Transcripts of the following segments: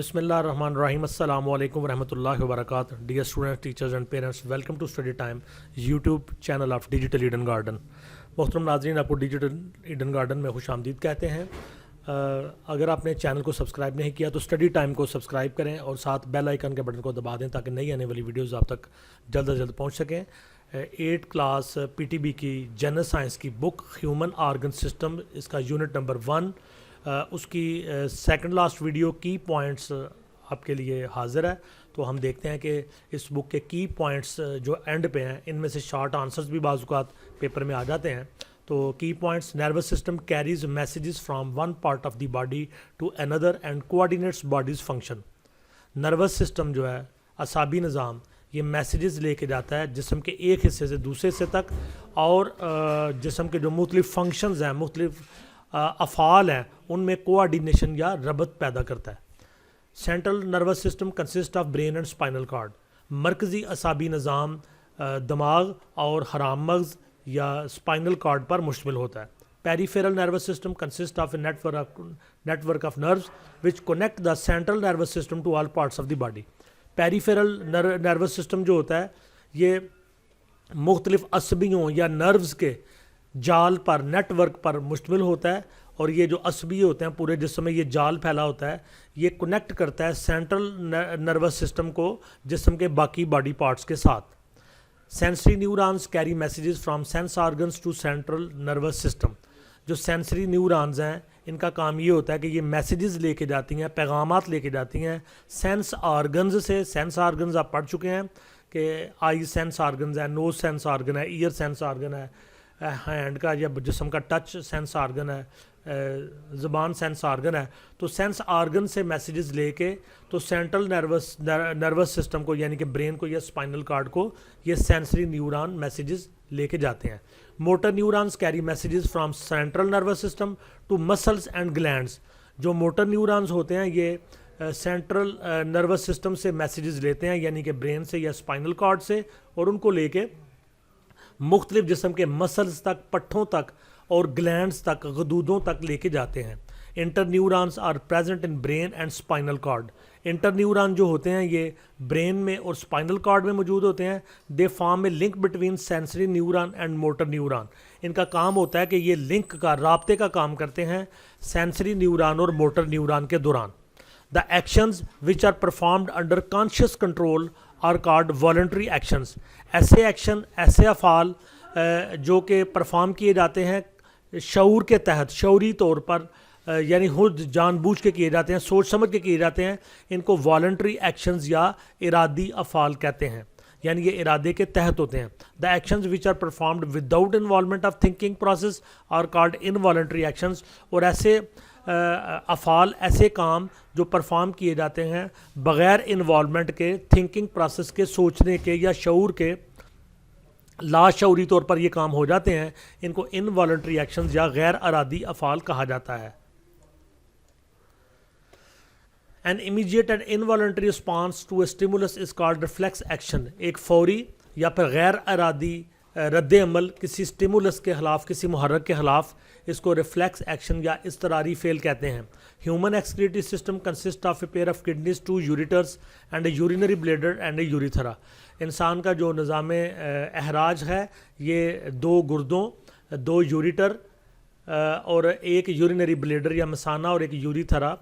بسم اللہ الرحمن الرحیم. السلام علیکم ورحمۃ اللہ وبرکاتہ. Dear students, teachers and parents, welcome to study time YouTube channel of digital Eden garden. محترم ناظرین، آپ کو ڈیجیٹل ایڈن گارڈن میں خوش آمدید کہتے ہیں. اگر آپ نے چینل کو سبسکرائب نہیں کیا تو اسٹڈی ٹائم کو سبسکرائب کریں اور ساتھ بیل آئیکن کے بٹن کو دبا دیں تاکہ نئی آنے والی ویڈیوز آپ تک جلد از جلد پہنچ سکیں. 8 کلاس PTB کی جنرل سائنس کی بک ہیومن آرگن سسٹم، اس کا یونٹ نمبر 1، اس کی سیکنڈ لاسٹ ویڈیو کی پوائنٹس آپ کے لیے حاضر ہے. تو ہم دیکھتے ہیں کہ اس بک کے کی پوائنٹس جو اینڈ پہ ہیں، ان میں سے شارٹ آنسرز بھی بعض اوقات پیپر میں آ جاتے ہیں. تو key points: nervous system carries messages from one part of the body to another and coordinates body's function. Nervous system جو ہے، اعصابی نظام، یہ میسیجز لے کے جاتا ہے جسم کے ایک حصے سے دوسرے حصے تک، اور جسم کے جو مختلف فنکشنز ہیں، مختلف افعال ہیں، ان میں کوآرڈینیشن یا ربط پیدا کرتا ہے. Central nervous system consist of brain and spinal card. مرکزی اعصابی نظام دماغ اور حرام مغز یا اسپائنل کارڈ پر مشتمل ہوتا ہے. Peripheral nervous system consist of a network of nerves which connect the central nervous system to all parts of the body. Peripheral nervous system جو ہوتا ہے، یہ مختلف عصبیوں یا نروز کے جال پر، نیٹ ورک پر مشتمل ہوتا ہے، اور یہ جو عصبی ہوتے ہیں پورے جسم میں یہ جال پھیلا ہوتا ہے، یہ کنیکٹ کرتا ہے سینٹرل نروس سسٹم کو جسم کے باقی باڈی پارٹس کے ساتھ. Sensory neurons carry messages from sense organs to central nervous system. جو سینسری نیورانز ہیں، ان کا کام یہ ہوتا ہے کہ یہ میسیجز لے کے جاتی ہیں، پیغامات لے کے جاتی ہیں سینس آرگنز سے. سینس آرگنز آپ پڑھ چکے ہیں کہ آئی سینس آرگنز ہے، نوز سینس آرگن ہے، ایئر سینس آرگن ہے، ہینڈ کا یا جسم کا ٹچ سینس آرگن ہے، زبان سینس آرگن ہے. تو سینس آرگن سے میسیجز لے کے تو سینٹرل نروس سسٹم کو، یعنی کہ برین کو یا اسپائنل کارڈ کو، یہ سینسری نیوران میسیجز لے کے جاتے ہیں. Motor neurons carry messages from central nervous system to muscles and glands. جو موٹر نیورانز ہوتے ہیں، یہ سینٹرل نروس سسٹم سے میسیجز لیتے ہیں، یعنی کہ برین سے یا اسپائنل کارڈ سے، اور ان کو لے کے مختلف جسم کے مسلز تک، پٹھوں تک اور گلینڈز تک، غدودوں تک لے کے جاتے ہیں. Interneurons are present in brain and spinal cord. Interneuron جو ہوتے ہیں، یہ برین میں اور اسپائنل کارڈ میں موجود ہوتے ہیں. They form a link between sensory neuron and motor neuron. ان کا کام ہوتا ہے کہ یہ لنک کا، رابطے کا کام کرتے ہیں سینسری نیوران اور موٹر نیوران کے دوران. The actions which are performed under conscious control are called voluntary actions. ایسے ایکشن، ایسے افعال جو کہ پرفارم کیے جاتے ہیں شعور کے تحت، شعوری طور پر، یعنی خود جان بوجھ کے کیے جاتے ہیں، سوچ سمجھ کے کیے جاتے ہیں، ان کو والنٹری ایکشنز یا ارادی افعال کہتے ہیں، یعنی یہ ارادے کے تحت ہوتے ہیں. The actions which are performed without involvement of thinking process are called involuntary actions. اور ایسے افعال، ایسے کام جو پرفارم کیے جاتے ہیں بغیر انوالومنٹ کے، تھنکنگ پروسیس کے، سوچنے کے یا شعور کے، لاشعوری طور پر یہ کام ہو جاتے ہیں، ان کو انوالنٹری ایکشنز یا غیر ارادی افعال کہا جاتا ہے. An immediate and involuntary response to a stimulus is called reflex action. ایک فوری یا پھر غیر ارادی رد عمل کسی سٹیمولس کے خلاف، کسی محرک کے خلاف، اس کو ریفلیکس ایکشن یا اضطراری فعل کہتے ہیں. Human excretory system consist of a pair of kidneys, 2 ureters and a urinary bladder and a urethra. انسان کا جو نظام اخراج ہے، یہ 2 گردوں، 2 یوریٹر اور ایک یورینری بلیڈر یا مثانہ اور ایک یوریتھرا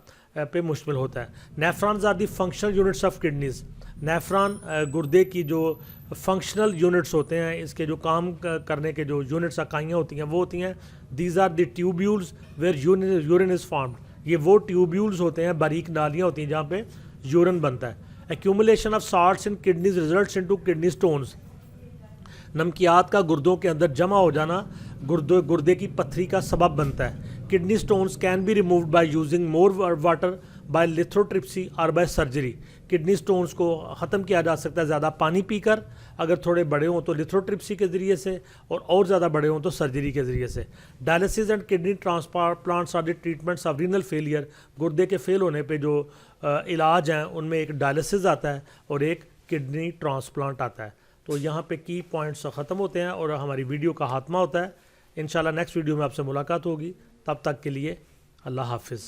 پہ مشتمل ہوتا ہے. Nephrons are the functional units of kidneys. Nephron گردے کی جو فنکشنل یونٹس ہوتے ہیں، اس کے جو کام کرنے کے جو یونٹس، اکائیاں ہوتی ہیں، وہ ہوتی ہیں these are the tubules where urine is formed. یہ وہ ٹیوبیولز ہوتے ہیں، باریک نالیاں ہوتی ہیں جہاں پہ یورین بنتا ہے. Accumulation of salts in kidneys results into kidney stones. نمکیات کا گردوں کے اندر جمع ہو جانا گردے کی پتھری کا سبب بنتا ہے. Kidney stones can be removed by using more water by lithotripsy اور بائی سرجری. کڈنی اسٹونز کو ختم کیا جا سکتا ہے زیادہ پانی پی کر، اگر تھوڑے بڑے ہوں تو لیتھروٹرپسی کے ذریعے سے، اور زیادہ بڑے ہوں تو سرجری کے ذریعے سے. Dialysis and kidney transplants are the treatments of renal failure. گردے کے فیل ہونے پہ جو علاج ہیں، ان میں ایک ڈائلسس آتا ہے اور ایک کڈنی ٹرانسپلانٹ آتا ہے. تو یہاں پہ کی پوائنٹس ختم ہوتے ہیں اور ہماری ویڈیو کا خاتمہ ہوتا ہے. انشاءاللہ نیکسٹ ویڈیو میں آپ سے ملاقات ہوگی. تب تک کے لیے اللہ حافظ.